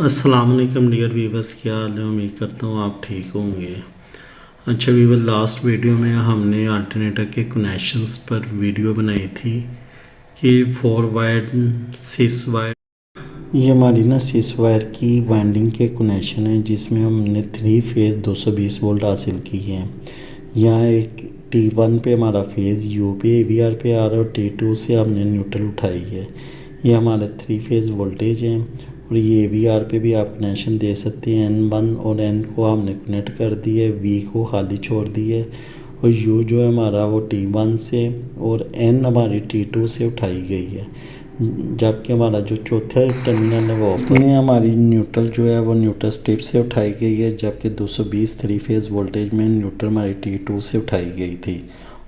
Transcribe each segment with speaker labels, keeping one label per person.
Speaker 1: अस्सलाम वालेकुम dear viewers, क्या हाल है। उम्मीद करता हूँ आप ठीक होंगे। अच्छा वीवर, लास्ट वीडियो में हमने अल्टरनेटर के कनेक्शंस पर वीडियो बनाई थी कि 4 वायर 6 वायर, ये हमारी ना 6 वायर की वाइंडिंग के कनेक्शन है जिसमें हमने 3 फेज़ 220 वोल्ट हासिल की है। यहाँ एक T1 पे हमारा फेज़ यू पे AVR पे आ रहा है और T2 से हमने न्यूट्रल उठाई है। ये हमारे 3 फेज़ वोल्टेज हैं और ये AVR पे भी आप कनेक्शन दे सकते हैं। N1 और N को हमने कनेक्ट कर दिया है, V को खाली छोड़ दिया है और U जो है हमारा वो T1 से और N हमारी T2 से उठाई गई है। जबकि हमारा जो चौथा टर्मिनल है वो उसमें हमारी न्यूट्रल जो है वो न्यूट्रल स्ट्रिप से उठाई गई है, जबकि 220 3 फेज़ वोल्टेज में न्यूट्रल हमारी T2 से उठाई गई थी।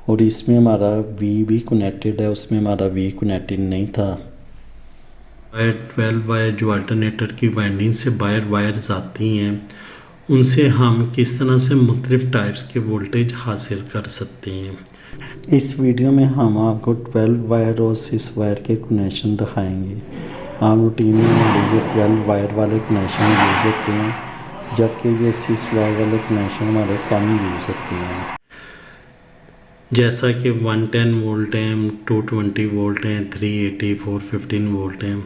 Speaker 1: और इसमें हमारा V भी कनेक्टेड है, उसमें हमारा V कनेक्टेड नहीं था। वायर 12 वायर जो अल्टरनेटर की वाइंडिंग से बाहर वायर्स आती हैं, उनसे हम किस तरह से मुख्तलिफ टाइप्स के वोल्टेज हासिल कर सकते हैं। इस वीडियो में हम आपको 12 वायर और 6 वायर के कनेक्शन दिखाएंगे। आम रूटीन में हमारे ये 12 वायर वाले कनेक्शन यूज होते हैं, जबकि ये 6 वायर वाले कनेक्शन हमारे कम यूज होते हैं। जैसा कि 110 वोल्ट हैं, 220 वोल्ट हैं, 380 415 वोल्ट हैं,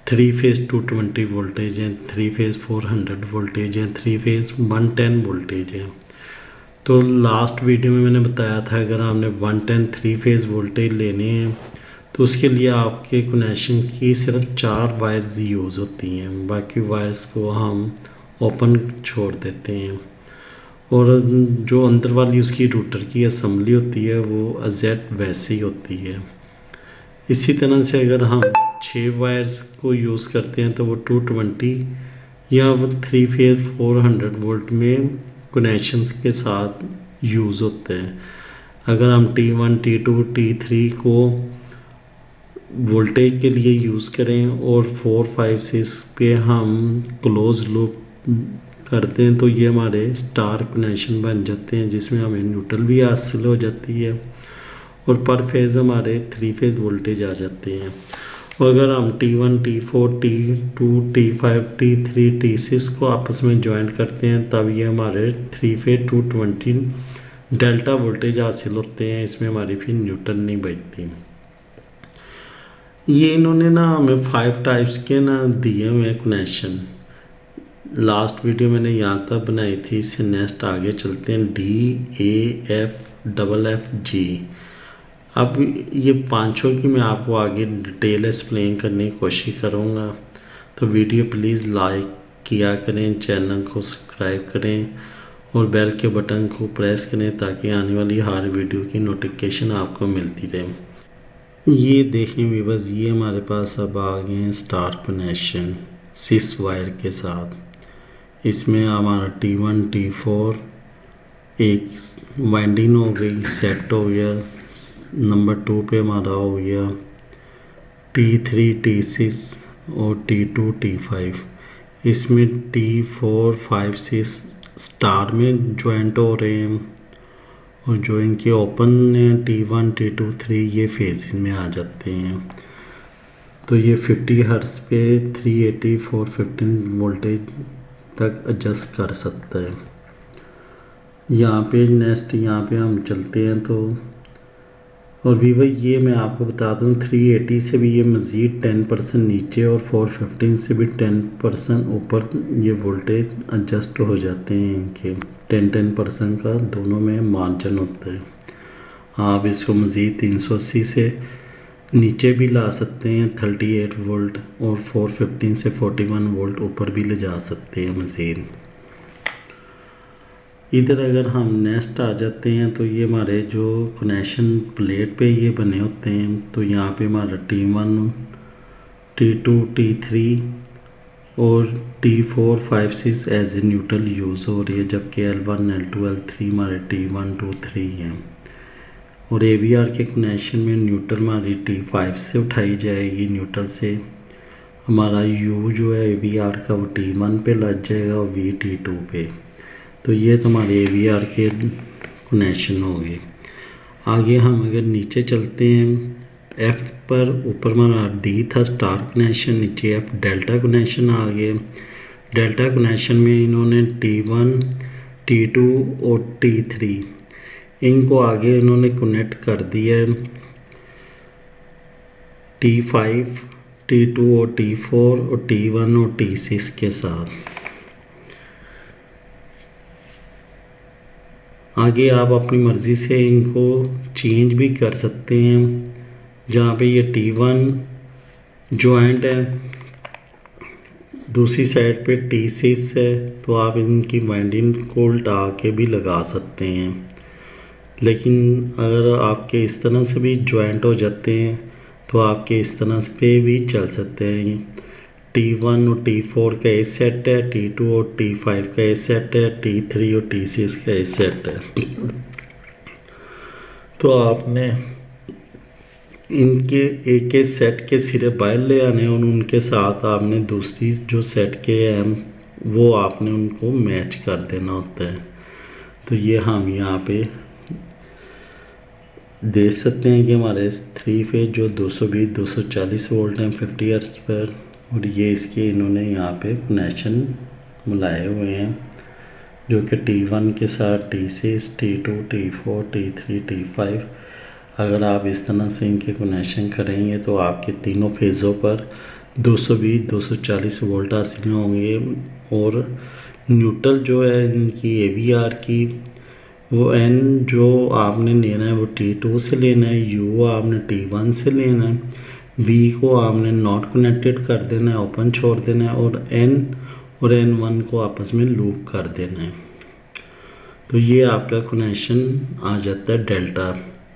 Speaker 1: 3 फेज़ 220 वोल्टेज हैं, 3 फेज़ 400 वोल्टेज हैं, 3 फेज़ 110 वोल्टेज हैं। तो लास्ट वीडियो में मैंने बताया था अगर आपने 110 3 फेज़ वोल्टेज लेने हैं तो उसके लिए आपके कनेक्शन की सिर्फ 4 वायर्स यूज़ होती हैं, बाकी वायर्स को हम ओपन छोड़ देते हैं। और जो अंदर वाली उसकी रूटर की असम्बली होती है वो एग्जैक्ट वैसी होती है। इसी तरह से अगर हम 6 वायर्स को यूज़ करते हैं तो वो 220 या वो 3 फेज़ 400 वोल्ट में कनेक्शंस के साथ यूज़ होते हैं। अगर हम T1 T2 T3 को वोल्टेज के लिए यूज़ करें और 4 5 6 पे हम क्लोज लूप करते हैं तो ये हमारे स्टार कनेक्शन बन जाते हैं, जिसमें हमें न्यूट्रल भी हासिल हो जाती है और पर फेज़ हमारे 3 फेज़ वोल्टेज आ जाते हैं। और अगर हम T1 T4 T2 T5 T3 T6 को आपस में ज्वाइन करते हैं तब ये हमारे 3 फेज़ 220 डेल्टा वोल्टेज हासिल होते हैं। इसमें हमारी फिर न्यूट्रल नहीं बचती। ये इन्होंने ना हमें 5 टाइप्स के ना दिए हुए हैं कनेक्शन। लास्ट वीडियो मैंने यहाँ तक बनाई थी, इससे नेक्स्ट आगे चलते हैं DAFFG। अब ये पांचों की मैं आपको आगे डिटेल एक्सप्लेन करने की कोशिश करूँगा, तो वीडियो प्लीज़ लाइक किया करें, चैनल को सब्सक्राइब करें और बेल के बटन को प्रेस करें ताकि आने वाली हर वीडियो की नोटिफिकेशन आपको मिलती रहे। ये देखें व्यूअर्स, ये हमारे पास अब आ गए हैं स्टार कनेक्शन 6 वायर के साथ। इसमें हमारा T1 T4 एक वाइंडिंग हो गई, सेट हो गया। नंबर 2 पे हमारा हो गया T3 T6 और T2 T5। इसमें T4 5 6 स्टार में ज्वाइंट हो रहे हैं और जो इनके ओपन हैं T1 T2 3 ये फेज में आ जाते हैं। तो ये 50 हर्ट्ज़ पे 380 415 वोल्टेज तक एडजस्ट कर सकता है। यहाँ पे नेक्स्ट यहाँ पे हम चलते हैं तो और वीवर ये मैं आपको बता दूँ 380 से भी ये मज़ीद 10% नीचे और 415 से भी 10% ऊपर ये वोल्टेज एडजस्ट हो जाते हैं। इनके 10% का दोनों में मार्जिन होता है। आप इसको मज़ीद 380 से नीचे भी ला सकते हैं 38 वोल्ट और 415 से 41 वोल्ट ऊपर भी ले जा सकते हैं मज़ीद। इधर अगर हम नेक्स्ट आ जाते हैं तो ये हमारे जो कनेक्शन प्लेट पे ये बने होते हैं, तो यहाँ पे हमारा T1 T2 T3 और T4 5 6 as a neutral use हो रही है, जबकि L1 L2 L3 हमारे T1 2 3 हैं। और AVR के कनेक्शन में न्यूट्रल हमारी T5 से उठाई जाएगी, न्यूट्रल से हमारा U जो है AVR का वो T1 पे लग जाएगा और V T2 पे। तो ये तुम्हारे AVR के कनेक्शन हो गए। आगे हम अगर नीचे चलते हैं F पर, ऊपर हमारा D था स्टार कनेक्शन, नीचे F डेल्टा कनेक्शन आ गया। डेल्टा कनेक्शन में इन्होंने T1, T2 और T3 इनको आगे इन्होंने कनेक्ट कर दिया है T5, T2 और T4 और T1 और T6 के साथ। आगे आप अपनी मर्ज़ी से इनको चेंज भी कर सकते हैं। जहाँ पे ये T1 जॉइंट है, दूसरी साइड पे T6 है, तो आप इनकी वाइंडिंग को उल्टा के भी लगा सकते हैं। लेकिन अगर आपके इस तरह से भी जॉइंट हो जाते हैं तो आपके इस तरह से भी चल सकते हैं। T1 और T4 का एक सेट है, T2 और T5 का एक सेट है, T3 और T6 का एक सेट है। तो आपने इनके एक एक सेट के सिरे बाहर ले आने और उनके साथ आपने दूसरी जो सेट के हैं वो आपने उनको मैच कर देना होता है। तो ये हम यहाँ पे देख सकते हैं कि हमारे 3 फेज जो 220-240 वोल्ट हैं 50 हर्ट्ज़ पर, और ये इसके इन्होंने यहाँ पे कनेक्शन मिलाए हुए हैं जो कि T1 के साथ T6, T2, T4, T3, T5। अगर आप इस तरह से इनके कनेक्शन करेंगे तो आपके तीनों फेज़ों पर 220-240 वोल्ट हासिल होंगे। और न्यूट्रल जो है इनकी AVR की वो N जो आपने लेना है वो T2 से लेना है, U आपने T1 से लेना है, V को आपने नॉट कनेक्टेड कर देना है, ओपन छोड़ देना है, और N और N1 को आपस में लूप कर देना है। तो ये आपका कनेक्शन आ जाता है डेल्टा।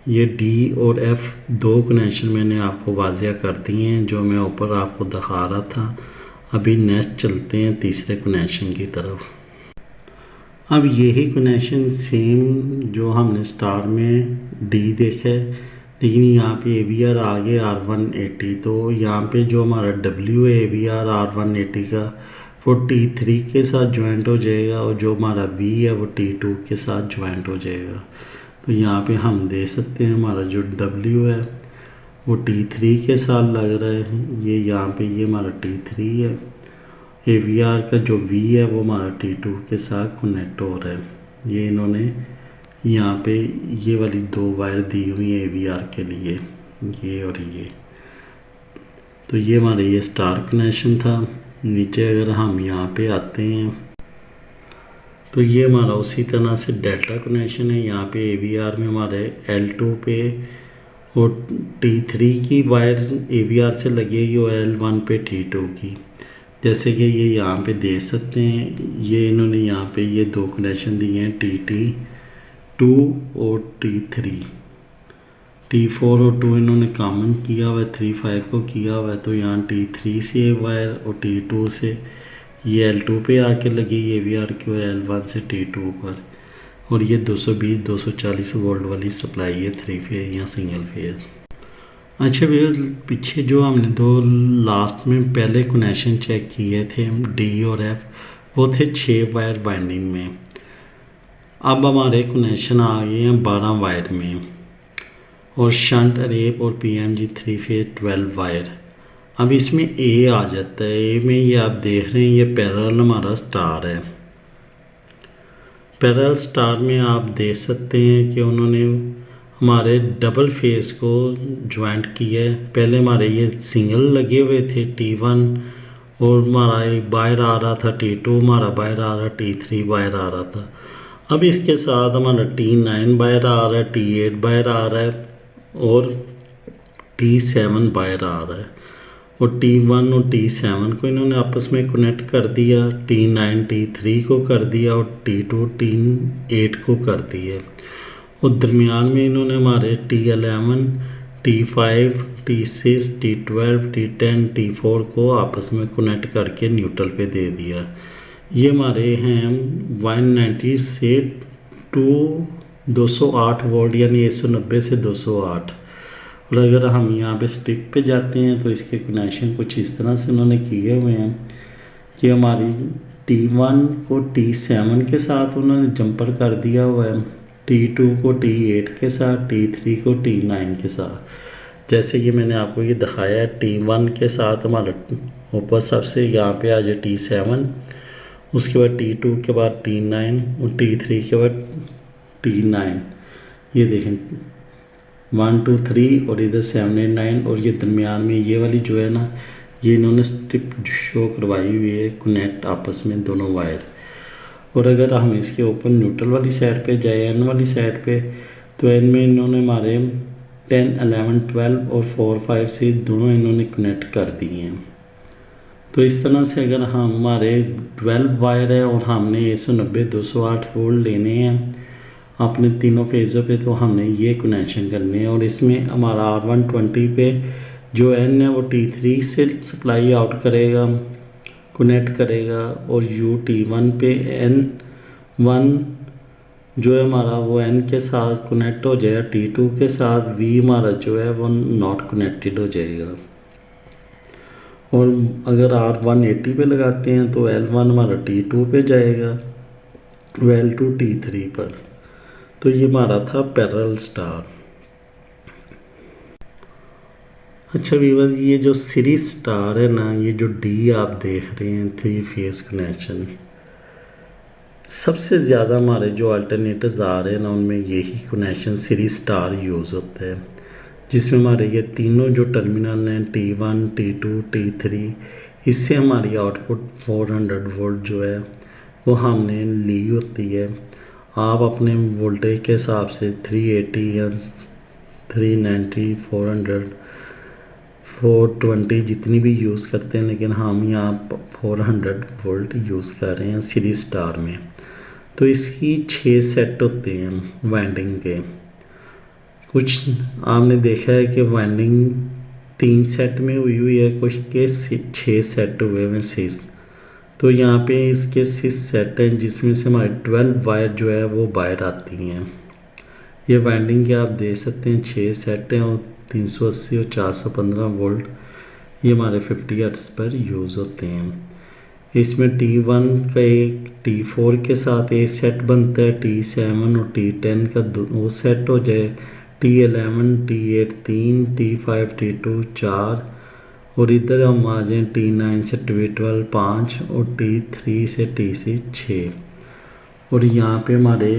Speaker 1: ये D और F दो कनेक्शन मैंने आपको वाज़िया कर दिए हैं जो मैं ऊपर आपको दिखा रहा था। अभी नेक्स्ट चलते हैं तीसरे कनेक्शन की तरफ। अब यही कनेक्शन सेम जो हमने स्टार में D देखा है, लेकिन यहाँ पे AVR आगे R180। तो यहाँ पे जो हमारा W है AVR R180 का वो T3 के साथ ज्वाइंट हो जाएगा, और जो हमारा V है वो T2 के साथ ज्वाइंट हो जाएगा। तो यहाँ पे हम देख सकते हैं हमारा जो W है वो T3 के साथ लग रहा है, ये यहाँ पे ये हमारा T3 है। AVR का जो V है वो हमारा T2 के साथ कनेक्ट हो रहा है। ये इन्होंने यहाँ पे ये वाली दो वायर दी हुई है AVR के लिए, ये और ये। तो ये हमारा ये स्टार कनेक्शन था। नीचे अगर हम यहाँ पे आते हैं तो ये हमारा उसी तरह से डेल्टा कनेक्शन है। यहाँ पे AVR में हमारे L2 पे और T3 की वायर AVR से लगेगी और L1 पे T2 की। जैसे कि ये यहाँ पे देख सकते हैं, ये इन्होंने यहाँ पे ये दो कनेक्शन दिए हैं T2 और T3। T4 और 2 इन्होंने कॉमन किया हुआ है, 3-5 को किया हुआ है। तो यहाँ T3 से वायर और T2 से ये L2 पे आके लगी AVR की, और L1 से T2 पर। और ये 220-240 वोल्ट वाली सप्लाई है 3 फेज या सिंगल फेज। अच्छा भैया, पीछे जो हमने दो लास्ट में पहले कनेक्शन चेक किए थे D और F, वो थे 6 वायर बाइंडिंग में। अब हमारे कनेक्शन आ गए हैं 12 वायर में, और शंट रेप और PMG 3 फेज 12 वायर। अब इसमें A आ जाता है। A में ये आप देख रहे हैं ये पैरेलल हमारा स्टार है। पैरेलल स्टार में आप देख सकते हैं कि उन्होंने हमारे डबल फेस को ज्वाइंट किया है। पहले हमारे ये सिंगल लगे हुए थे T1, और हमारा एक बाहर आ रहा था T2, हमारा बाहर आ रहा T3 बाहर आ रहा था। अब इसके साथ हमारा T9 बाहर आ रहा है, T8 बाहर आ रहा है, और T7 बाहर आ रहा है। और T1 और T7 को इन्होंने आपस में कनेक्ट कर दिया, T9 T3 को कर दिया, और T2 T8 को कर दिया। और दरमियान में इन्होंने हमारे T11, T5, T6, T12, T10, T4 को आपस में कनेक्ट करके न्यूट्रल पे दे दिया। ये हमारे हैं 190 से 208 वोल्ट, यानी 190 से 208। और अगर हम यहाँ पे स्टिक पे जाते हैं तो इसके कनेक्शन कुछ इस तरह से उन्होंने किए हुए हैं कि हमारी T1 को T7 के साथ उन्होंने जंपर कर दिया हुआ है, T2 को T8 के साथ, T3 को T9 के साथ। जैसे कि मैंने आपको ये दिखाया है, T1 के साथ हमारा ऊपर सबसे यहाँ पे आ जाए T7, उसके बाद T2 के बाद T9 और T3 के बाद T9। ये देखें 1 2 3 और इधर 7 8 9 और ये दरमियान में ये वाली जो है ना, ये इन्होंने स्ट्रिप शो करवाई हुई है कनेक्ट आपस में दोनों वायर। और अगर हम इसके ऊपर न्यूट्रल वाली साइड पे जाए, एन वाली साइड पे, तो एन में इन्होंने हमारे 10 11 12 और 4 5 6 दोनों इन्होंने कनेक्ट कर दिए हैं। तो इस तरह से अगर हम हमारे 12 वायर है और हमने 190 208 वोल्ट लेने हैं अपने तीनों फेज़ों पे, तो हमने ये कनेक्शन करने हैं। और इसमें हमारा R120 पे जो एन है वो T3 से सप्लाई आउट करेगा, कनेक्ट करेगा, और T1 पे N1 जो है हमारा वो N के साथ कनेक्ट हो जाएगा, T2 के साथ V हमारा जो है वो नॉट कनेक्टेड हो जाएगा। और अगर R180 पे लगाते हैं तो L1 हमारा T2 पे जाएगा, L2 T3 पर। तो ये हमारा था पैरेलल स्टार। अच्छा व्यूअर्स, ये जो सीरीज स्टार है ना, ये जो डी आप देख रहे हैं 3 फेस कनेक्शन, सबसे ज़्यादा हमारे जो अल्टरनेटिव्स आ रहे हैं ना उनमें यही कनेक्शन सीरीज स्टार यूज़ होता है, जिसमें हमारे ये तीनों जो टर्मिनल हैं T1 T2 T3, इससे हमारी आउटपुट 400 वोल्ट जो है वो हमने ली होती है। आप अपने वोल्टेज के हिसाब से 380 या 390 400 420 जितनी भी यूज़ करते हैं, लेकिन हम यहाँ 400 वोल्ट यूज़ कर रहे हैं सीरीज स्टार में। तो इसकी 6 सेट होते हैं वाइंडिंग के। कुछ आपने देखा है कि वाइंडिंग 3 सेट में हुई है, कुछ के 6 सेट हुए हैं 6। तो यहाँ पे इसके 6 सेट हैं, जिसमें से हमारे 12 वायर जो है वो बाहर आती हैं। ये वाइंडिंग के आप देख सकते हैं 6 सेट हैं और 380 और 415 वोल्ट ये हमारे 50 हर्ट्ज़ पर यूज़ होते हैं। इसमें T1 का एक T4 के साथ एक सेट बनता है, T7 और T10 का दो सेट हो जाए, T11 T8 3, T5 T2 4, और इधर हम आ जाएँ T9 से T12 5 और T3 से T6 6। और यहाँ पे हमारे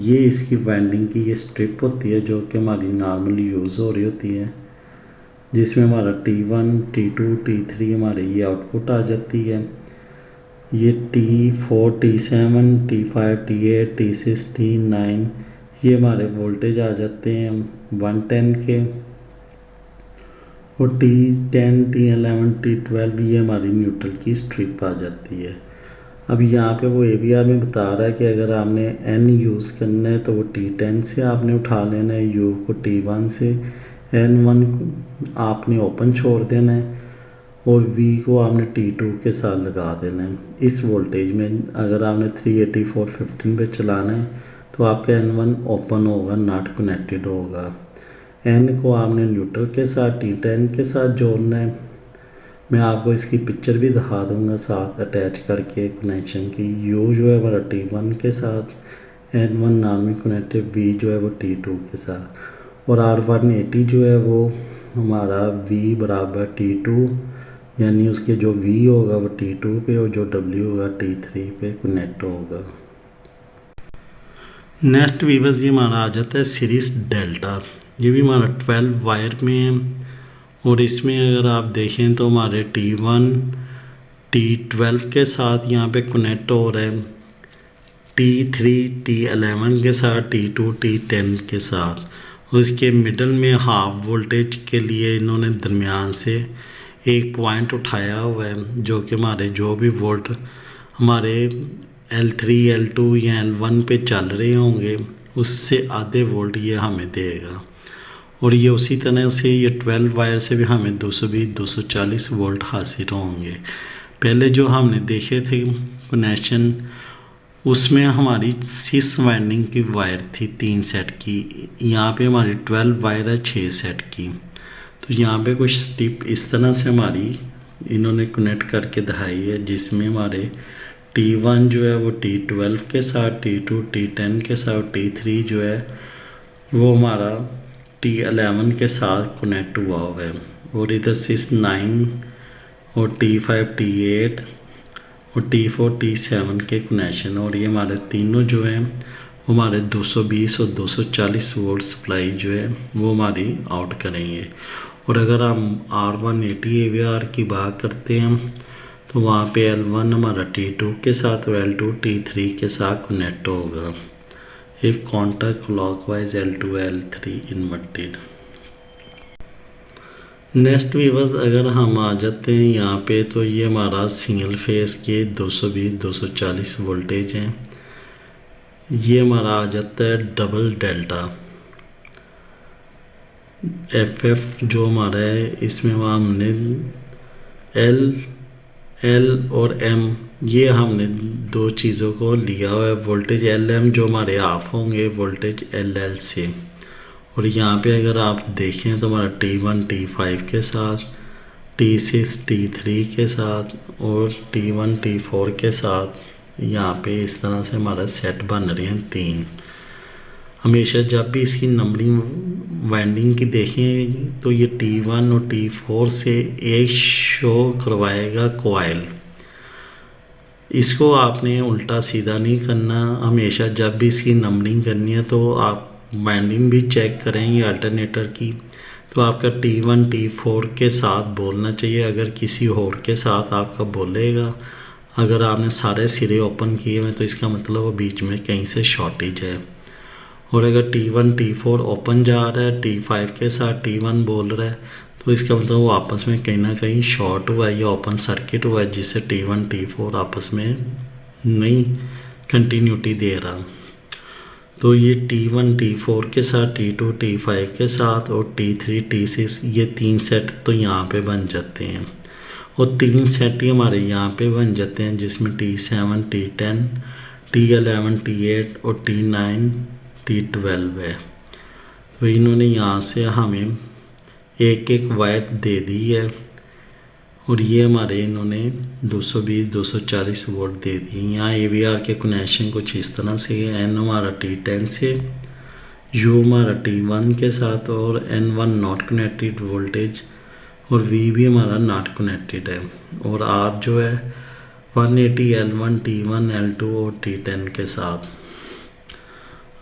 Speaker 1: ये इसकी वाइंडिंग की ये स्ट्रिप होती है जो कि हमारी नॉर्मली यूज़ हो रही होती है, जिसमें हमारा T1 T2 T3 हमारे ये आउटपुट आ जाती है। ये T4 T7 T5 T8 T6 T9 ये हमारे वोल्टेज आ जाते हैं 110 के, और T10 T11 T12 ये हमारी न्यूट्रल की स्ट्रिप आ जाती है। अब यहाँ पे वो AVR में बता रहा है कि अगर आपने N यूज़ करना है तो वो T10 से आपने उठा लेना है, U को T1 से, N1 को आपने ओपन छोड़ देना है, और V को आपने T2 के साथ लगा देना है। इस वोल्टेज में अगर आपने 384 पे चलाना है तो आपका N1 ओपन होगा, नॉट कनेक्टेड होगा। N को आपने न्यूट्रल के साथ T10 के साथ जोड़ना है। मैं आपको इसकी पिक्चर भी दिखा दूंगा साथ अटैच करके कनेक्शन की। U जो है हमारा T1 के साथ, N1 नॉर्मल कनेक्टेड, V जो है वो T2 के साथ, और R180 जो है वो हमारा V बराबर T2, यानी उसके जो V होगा वो T2 पे और जो W होगा T3 पे कनेक्ट होगा। नेक्स्ट वीवर्स ये हमारा आ जाता है सीरीज डेल्टा। ये भी हमारा 12 वायर में है, और इसमें अगर आप देखें तो हमारे T1 T12 के साथ यहाँ पे कनेक्ट हो रहा है, T3 T11 के साथ, T2 T10 के साथ, और इसके मिडल में हाफ वोल्टेज के लिए इन्होंने दरमियान से एक पॉइंट उठाया हुआ है, जो कि हमारे जो भी वोल्ट हमारे L3 L2 या L1 पे चल रहे होंगे उससे आधे वोल्ट ये हमें देगा। और ये उसी तरह से ये 12 वायर से भी हमें 220 240 वोल्ट हासिल होंगे। पहले जो हमने देखे थे कनेक्शन, उसमें हमारी 6 वाइंडिंग की वायर थी 3 सेट की, यहाँ पे हमारी 12 वायर है 6 सेट की। तो यहाँ पे कुछ स्टिप इस तरह से हमारी इन्होंने कनेक्ट करके दिखाई है, जिसमें हमारे T1 जो है वो T12 के साथ, T2 T10 के साथ, T3 जो है वो हमारा T11 के साथ कनेक्ट हुआ है, और इधर 6 9 और T5 T8 और T4 T7 के कनेक्शन, और ये हमारे तीनों जो हैं वो हमारे 220 और 240 वोल्ट सप्लाई जो है वो हमारी आउट करेंगे। और अगर हम R180 AVR की बात करते हैं तो वहाँ पे L1 हमारा T2 के साथ और L2 T3 के साथ कनेक्ट होगा। If counter clockwise L2 L3 inverted. Next viewers अगर हम आ जाते हैं यहाँ पे तो ये हमारा सिंगल फेस के 220-240 वोल्टेज हैं। ये हमारा आ जाता है डबल डेल्टा FF जो हमारा है, इसमें हमने L और M ये हमने दो चीज़ों को लिया हुआ है। वोल्टेज LM जो हमारे ऑफ होंगे वोल्टेज LL से। और यहाँ पे अगर आप देखें तो हमारा T1 T5 के साथ, T6 T3 के साथ और T1 T4 के साथ यहाँ पे इस तरह से हमारा सेट बन रहे हैं तीन। हमेशा जब भी इसकी नंबरिंग वाइंडिंग की देखें तो ये T1 और T4 से एक शो करवाएगा कोयल। इसको आपने उल्टा सीधा नहीं करना। हमेशा जब भी इसकी नंबरिंग करनी है तो आप वाइंडिंग भी चेक करेंगे अल्टरनेटर की, तो आपका T1 T4 के साथ बोलना चाहिए। अगर किसी और के साथ आपका बोलेगा, अगर आपने सारे सिरे ओपन किए हुए तो इसका मतलब वो बीच में कहीं से शॉर्टेज है। और अगर T1 T4 ओपन जा रहा है, T5 के साथ T1 बोल रहा है, तो इसका मतलब वो आपस में कहीं ना कहीं शॉर्ट हुआ है या ओपन सर्किट हुआ है, जिससे T1 T4 आपस में नहीं कंटिन्यूटी दे रहा। तो ये T1 T4 के साथ, T2 T5 के साथ और T3 T6 ये तीन सेट तो यहाँ पे बन जाते हैं। और तीन सेट ही हमारे यहाँ पे बन जाते हैं, जिसमें T7 T10 T11 T8 और T9 T12 है। तो इन्होंने यहाँ से हमें एक एक वायर दे दी है और ये हमारे इन्होंने 220-240 वोल्ट दे दिए। यहाँ AVR के कनेक्शन कुछ इस तरह से है। N हमारा T10 से, U हमारा T1 के साथ और N1 नॉट कनेक्टेड वोल्टेज और V भी हमारा नॉट कनेक्टेड है। और R जो है 180 L1 T1 L2 और T10 के साथ।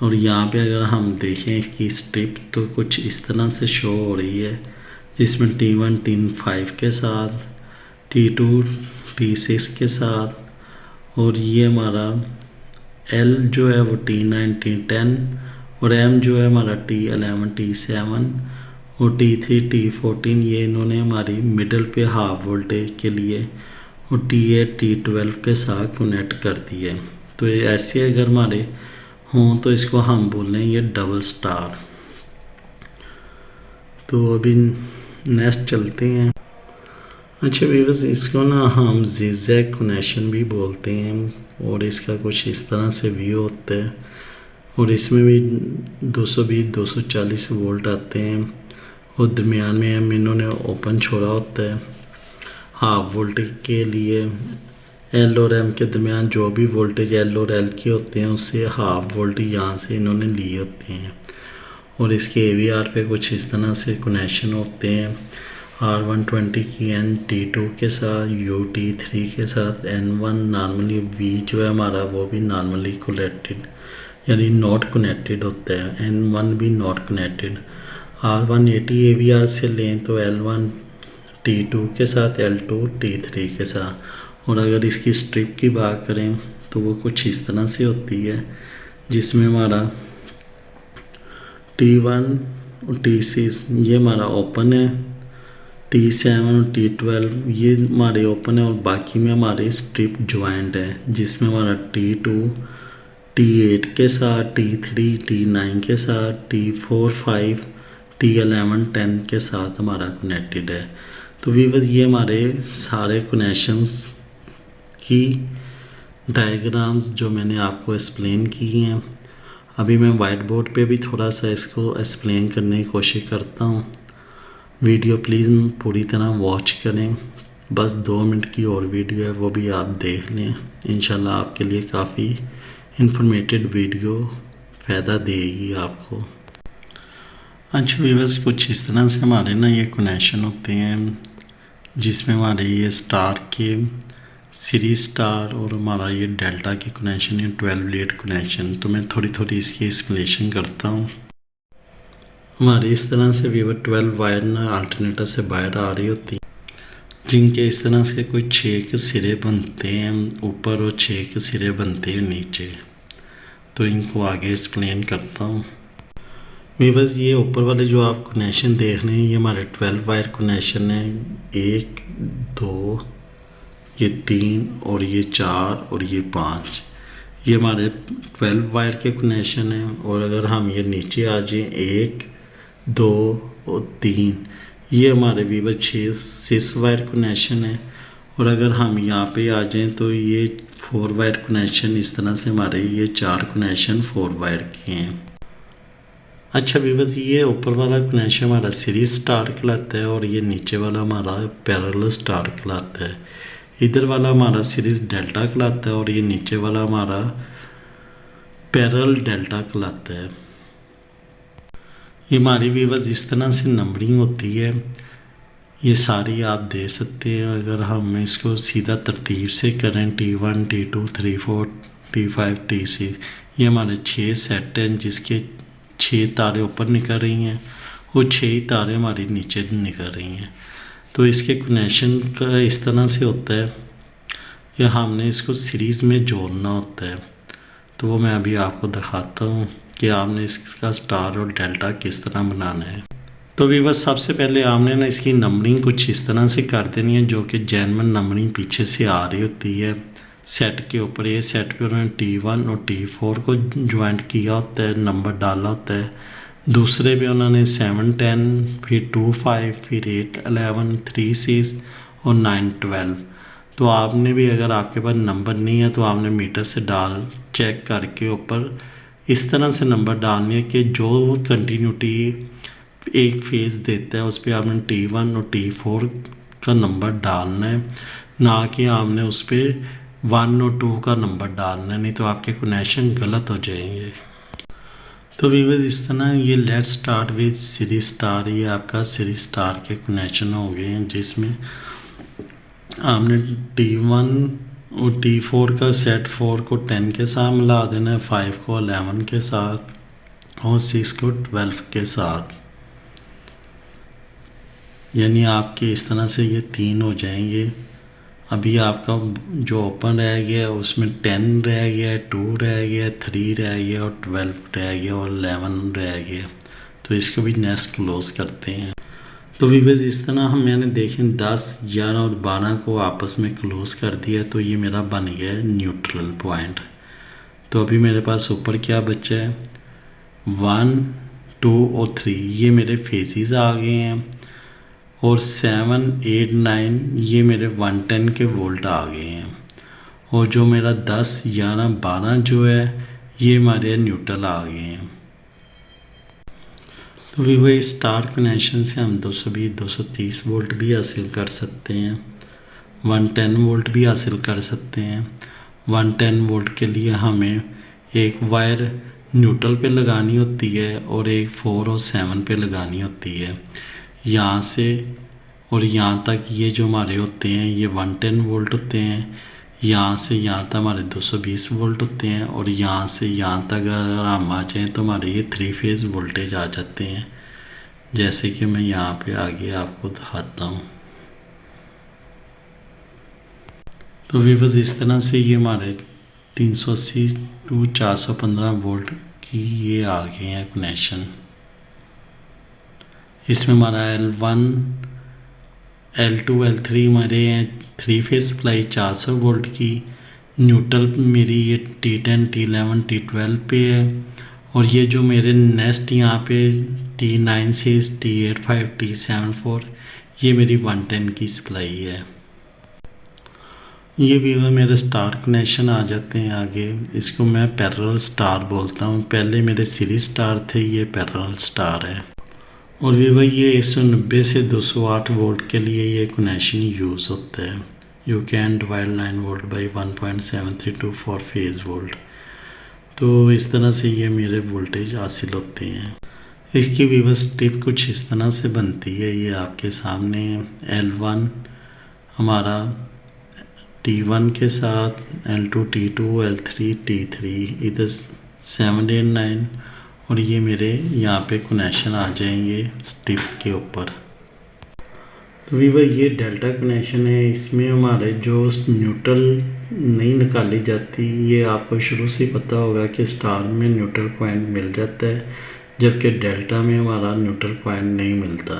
Speaker 1: और यहाँ पे अगर हम देखें इसकी स्ट्रिप तो कुछ इस तरह से शो हो रही है, जिसमें T1 T5 के साथ, T2 T6 के साथ और ये हमारा L जो है वो T9 T10 और M जो है हमारा T11 T7 और T3 T14 ये इन्होंने हमारी मिडल पे हाफ वोल्टेज के लिए और T8 T12 के साथ कनेक्ट कर दिए। तो ये ऐसे अगर हमारे हों तो इसको हम बोल रहे हैं ये डबल स्टार। तो अभी नेक्स्ट चलते हैं। अच्छा व्यूअर्स, इसको ना हम ज़िगज़ैग कनेक्शन भी बोलते हैं और इसका कुछ इस तरह से व्यू होता है। और इसमें भी 220-240 वोल्ट आते हैं और दरमियान में हम इन्होंने ओपन छोड़ा होता है हाफ वोल्टेज के लिए। L और M के दरमियान जो भी वोल्टेज L और L के होते हैं उससे हाफ वोल्टेज यहाँ से इन्होंने लिए होते हैं। और इसके AVR पे कुछ इस तरह से कनेक्शन होते हैं। R120 की N T2 के साथ, U T3 के साथ, N1 नॉर्मली V जो है हमारा वो भी नॉर्मली कनेक्टेड यानी नॉट कनेक्टेड होता है, N1 भी नॉट कनेक्टेड। R180 AVR से लें तो L1 T2 के साथ, L2 T3 के साथ। और अगर इसकी स्ट्रिप की बात करें तो वो कुछ इस तरह से होती है, जिसमें हमारा T1 और T6 ये हमारा ओपन है, T7 और T12 ये हमारे ओपन है और बाकी में हमारे स्ट्रिप ज्वाइंट है, जिसमें हमारा T2 T8 के साथ, T3 T9 के साथ, T4 5 T11 10 के साथ हमारा कनेक्टेड है। तो व्यूअर्स ये हमारे सारे कनेक्शंस की डायग्राम्स जो मैंने आपको एक्सप्लेन की हैं। अभी मैं वाइट बोर्ड पे भी थोड़ा सा इसको एक्सप्लेन करने की कोशिश करता हूँ। वीडियो प्लीज़ पूरी तरह वॉच करें। बस 2 मिनट की और वीडियो है, वो भी आप देख लें। इंशाल्लाह आपके लिए काफ़ी इंफॉर्मेटिव वीडियो फ़ायदा देगी आपको। अच्छा व्यूअर्स, कुछ इस तरह से हमारे ना ये कनेक्शन होते हैं, जिसमें हमारे ये स्टार के सीरीज स्टार और हमारा ये डेल्टा की कनेक्शन है 12 लीड कनेक्शन। तो मैं थोड़ी थोड़ी इसकी एक्सप्लेनेशन करता हूँ। हमारी इस तरह से वीवर 12 वायर ना अल्टरनेटर से बाहर आ रही होती है, जिनके इस तरह से कोई 6 के सिरे बनते हैं ऊपर और 6 के सिरे बनते हैं नीचे। तो इनको आगे एक्सप्लेन करता हूँ। वीवर्स ये ऊपर वाले जो आप कनेक्शन देख रहे हैं ये हमारे 12 वायर कनेक्शन है, 1 2 ये 3 और ये 4 और ये 5, ये हमारे 12 वायर के कनेक्शन हैं। और अगर हम ये नीचे आ जाएं 1 2 और 3, ये हमारे वीवर 6 वायर कनेक्शन है। और अगर हम यहाँ पे आ जाएं तो ये 4 वायर कनेक्शन, इस तरह से हमारे ये 4 कनेक्शन 4 वायर के हैं। अच्छा वीवर्स ये ऊपर वाला कनेक्शन हमारा सीरीज स्टार कहलाता है और ये नीचे वाला हमारा पैरेलल स्टार कहलाता है। इधर वाला हमारा सीरीज डेल्टा कहलाता है और ये नीचे वाला हमारा पैरेलल डेल्टा कहलाता है। ये हमारी वीवर्स इस तरह से नंबरिंग होती है, ये सारी आप दे सकते हैं। अगर हम इसको सीधा तरतीब से करें T1 T2 T4 T5 T6, ये हमारे 6 सेट हैं जिसके 6 तारे ऊपर निकल रही हैं और 6 ही तारे हमारी नीचे निकल रही हैं। तो इसके कनेक्शन का इस तरह से होता है कि हमने इसको सीरीज़ में जोड़ना होता है। तो वो मैं अभी आपको दिखाता हूँ कि आपने इसका स्टार और डेल्टा किस तरह बनाना है। तो भी बस सबसे पहले आपने ना इसकी नंबरिंग कुछ इस तरह से कर देनी है जो कि जेनवन नंबरिंग पीछे से आ रही होती है सेट के ऊपर। ये सेट पे उन्होंने T1 और T4 को ज्वाइंट किया होता है, नंबर डाला होता है। दूसरे पे उन्होंने 7 10 फिर 2 5 फिर 8 11 3 6 और 9 12। तो आपने भी अगर आपके पास नंबर नहीं है तो आपने मीटर से डाल चेक करके ऊपर इस तरह से नंबर डालने कि जो कंटिन्यूटी एक फेज़ देता है उस पर आपने T1 और T4 का नंबर डालना है, ना कि आपने उस पर 1 और 2 का नंबर डालना है, नहीं तो आपके कनेक्शन गलत हो जाएंगे। तो वीवर्स इस तरह ये let's start with series star, ये आपका सीरीज स्टार के कनेक्शन हो गए हैं जिसमें आपने T1 और T4 का सेट 4 को 10 के साथ मिला देना है, 5 को 11 के साथ और 6 को 12 के साथ। यानी आपके इस तरह से ये 3 हो जाएंगे। अभी आपका जो ओपन रह गया उसमें 10 रह गया, 2 रह गया, 3 रह गया और 12 रह गया और 11 रह गया। तो इसको भी नेक्स्ट क्लोज करते हैं। तो वीवर्स इस तरह हम मैंने देखें 10 11 और 12 को आपस में क्लोज कर दिया तो ये मेरा बन गया है न्यूट्रल पॉइंट। तो अभी मेरे पास ऊपर क्या बचा है 1 2 और 3, ये मेरे फेसेस आ गए हैं और 7 8 9 ये मेरे 110 के वोल्ट आ गए हैं। और जो मेरा 10 11 12 जो है ये हमारे न्यूट्रल आ गए हैं। तो वीवर स्टार कनेक्शन से हम 220 230 वोल्ट भी हासिल कर सकते हैं, 110 वोल्ट भी हासिल कर सकते हैं। 110 वोल्ट के लिए हमें एक वायर न्यूट्रल पे लगानी होती है और एक 4 और 7 पे लगानी होती है। यहाँ से और यहाँ तक ये जो हमारे होते हैं ये 110 वोल्ट होते हैं, यहाँ से यहाँ तक हमारे 220 वोल्ट होते हैं और यहाँ से यहाँ तक अगर हम आ जाएँ तो हमारे ये 3 फेज़ वोल्टेज आ जाते हैं, जैसे कि मैं यहाँ पे आगे आपको दिखाता हूँ। तो वीवर्स इस तरह से ये हमारे 380 टू 415 वोल्ट की ये आ गए हैं कनेक्शन। इसमें हमारा L1 L2 L3 हमारे हैं 3 फेज सप्लाई 400 वोल्ट की। न्यूट्रल मेरी ये T10 T11 T12 पे है और ये जो मेरे नेक्स्ट यहाँ पे T9 से T85 T74 ये मेरी 110 की सप्लाई है। ये भी मेरे स्टार कनेक्शन आ जाते हैं आगे, इसको मैं पैरेलल स्टार बोलता हूँ। पहले मेरे सीरीज स्टार थे, ये पैरेलल स्टार है। और भी ये 190 से 208 वोल्ट के लिए ये कनेक्शन यूज़ होता है। You can divide 9 volt by 1.732 for phase volt. तो इस तरह से ये मेरे वोल्टेज हासिल होते हैं। इसकी विवस टिप कुछ इस तरह से बनती है, ये आपके सामने L1 हमारा T1 के साथ L2 T2 L3 T3 इधर 7 8 9 और ये मेरे यहाँ पे कनेक्शन आ जाएंगे स्टिप के ऊपर। तो वीवर ये डेल्टा कनेक्शन है, इसमें हमारे जो न्यूट्रल नहीं निकाली जाती, ये आपको शुरू से पता होगा कि स्टार में न्यूट्रल पॉइंट मिल जाता है जबकि डेल्टा में हमारा न्यूट्रल पॉइंट नहीं मिलता।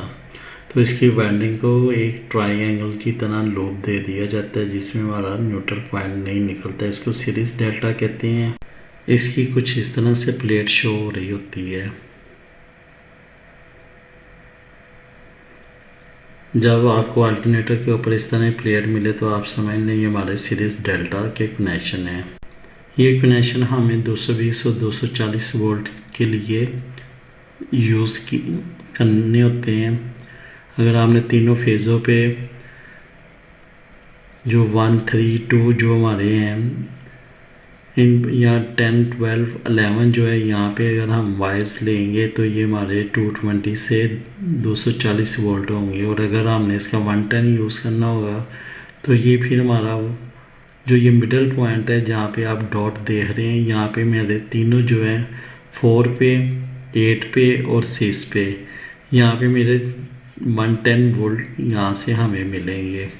Speaker 1: तो इसकी वाइंडिंग को एक ट्रायंगल की तरह लूप दे दिया जाता है जिसमें हमारा न्यूट्रल पॉइंट नहीं निकलता। इसको सीरीज डेल्टा कहते हैं। इसकी कुछ इस तरह से प्लेट शो हो रही होती है। जब आपको अल्टरनेटर के ऊपर इस तरह प्लेट मिले तो आप समझ लें ये हमारे सीरीज डेल्टा के कनेक्शन है। ये कनेक्शन हमें 220 और 240 वोल्ट के लिए यूज़ करने होते हैं। अगर आपने तीनों फेज़ों पे जो 1 3 2 जो हमारे हैं इन या 10 12 11 जो है यहाँ पे अगर हम वाइज लेंगे तो ये हमारे 220 से 240 वोल्ट होंगे। और अगर हमने इसका 110 यूज़ करना होगा तो ये फिर हमारा जो ये मिडल पॉइंट है जहाँ पे आप डॉट देख रहे हैं, यहाँ पे मेरे तीनों जो है 4 पे 8 पे और 6 पे, यहाँ पे मेरे 110 वोल्ट यहाँ से हमें मिलेंगे।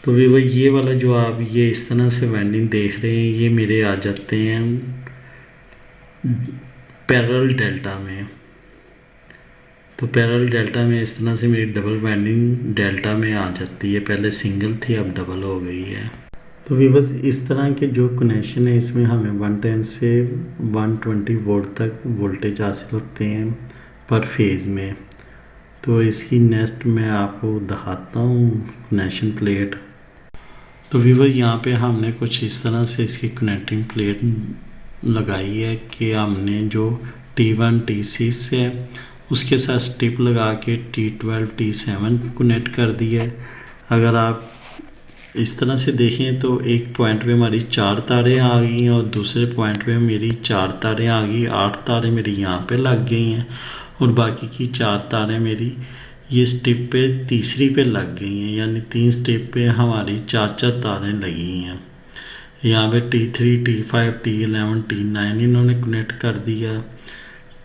Speaker 1: तो वीवर ये वाला जो आप ये इस तरह से वाइंडिंग देख रहे हैं ये मेरे आ जाते हैं पैरेलल डेल्टा में। तो पैरेलल डेल्टा में इस तरह से मेरी डबल वाइंडिंग डेल्टा में आ जाती है। पहले सिंगल थी अब डबल हो गई है। तो वीवर्स इस तरह के जो कनेक्शन है इसमें हमें 110 से 120 वोल्ट तक वोल्टेज हासिल होते हैं पर फेज़ में। तो इसकी नेक्स्ट मैं आपको दिखाता हूँ कनेक्शन प्लेट। तो वीवर यहाँ पे हमने कुछ इस तरह से इसकी कनेक्टिंग प्लेट लगाई है कि हमने जो T1 T6 है उसके साथ स्टिप लगा के T12 T7 कनेक्ट कर दी है। अगर आप इस तरह से देखें तो एक पॉइंट पे हमारी 4 तारें आ गई हैं और दूसरे पॉइंट पे मेरी 4 तारें आ गई, 8 तारें मेरी यहाँ पे लग गई हैं और बाकी की 4 तारें मेरी ये स्टिप पे तीसरी पे लग गई हैं। यानी 3 स्टिप पे हमारी 4 तारें लगी हैं। यहाँ पे T3 T5 T11 T9 इन्होंने कनेक्ट कर दिया,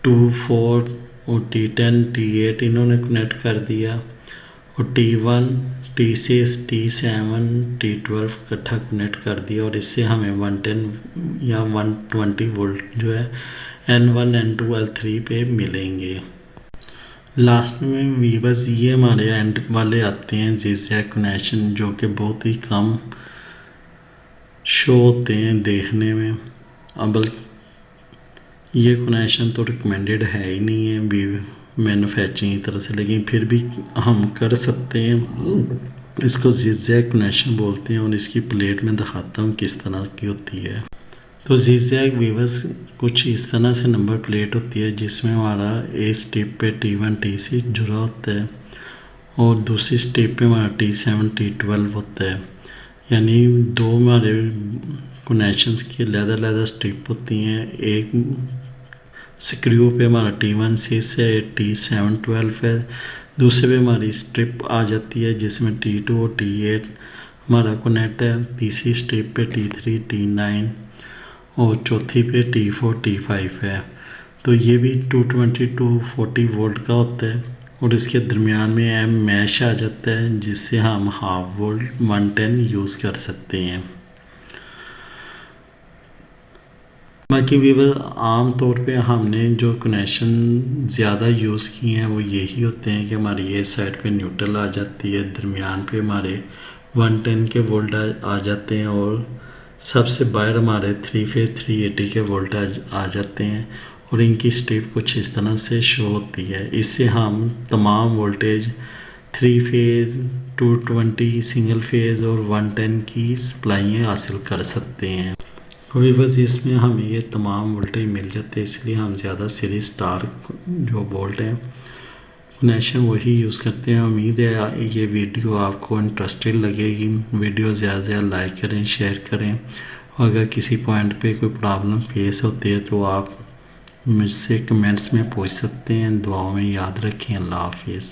Speaker 1: 2 4 और T10 T8 इन्होंने कनेक्ट कर दिया और T1 T6 T7 T12 इकट्ठा कनेक्ट कर दिया। और इससे हमें 110 या 120 वोल्ट जो है N1 N2 L3 पे मिलेंगे। लास्ट में वीवर्स ये हमारे एंड वाले आते हैं ज़िगज़ैग कनेक्शन जो कि बहुत ही कम शो होते हैं देखने में। अब ये कनेक्शन तो रिकमेंडेड है ही नहीं है भी मैन्युफैक्चरिंग की तरफ से, लेकिन फिर भी हम कर सकते हैं। इसको ज़िगज़ैग कनेक्शन बोलते हैं और इसकी प्लेट में दिखाता हूँ किस तरह की होती है। तो ज़िगज़ैग वीवर्स कुछ इस तरह से नंबर प्लेट होती है जिसमें हमारा एक स्टेप पे T1 T6 जुड़ा होता है और दूसरी स्टेप पे हमारा T7 T12 होता है। यानी दो हमारे कनेक्शंस की अलग-अलग स्टेप होती हैं। एक स्क्रू पे हमारा T1 6 है, T7 12 है, दूसरे पे हमारी स्ट्रिप आ जाती है जिसमें T2 और T8 हमारा कनेक्ट है, तीसरी स्ट्रिप पे T3 T9 और चौथी पे T4 T5 है। तो ये भी 220 240 वोल्ट का होता है और इसके दरमियान में एम मैश आ जाता है जिससे हम हाफ वोल्ट 110 यूज़ कर सकते हैं। बाकी वीवर आम तौर पे हमने जो कनेक्शन ज़्यादा यूज़ किए हैं वो यही होते हैं कि हमारी ये साइड पे न्यूट्रल आ जाती है, दरमियान पे हमारे 110 के वोल्ट आ जाते हैं और सबसे बाहर हमारे 3 फेज 380 के वोल्ट आ जाते हैं और इनकी स्ट्रिप कुछ इस तरह से शो होती है। इससे हम तमाम वोल्टेज 3 फेज 220 सिंगल फेज और 110 की सप्लाइयाँ हासिल कर सकते हैं। अभी बस इसमें हमें ये तमाम वोल्टेज मिल जाते हैं, इसलिए हम ज़्यादा सीरीज स्टार जो वोल्ट हैं कनेक्शन वही यूज़ करते हैं। उम्मीद है ये वीडियो आपको इंटरेस्टेड लगेगी। वीडियो ज़्यादा से ज़्यादा लाइक करें, शेयर करें और अगर किसी पॉइंट पे कोई प्रॉब्लम फेस होती है तो आप मुझसे कमेंट्स में पूछ सकते हैं। दुआओं में याद रखें। अल्लाह हाफिज़।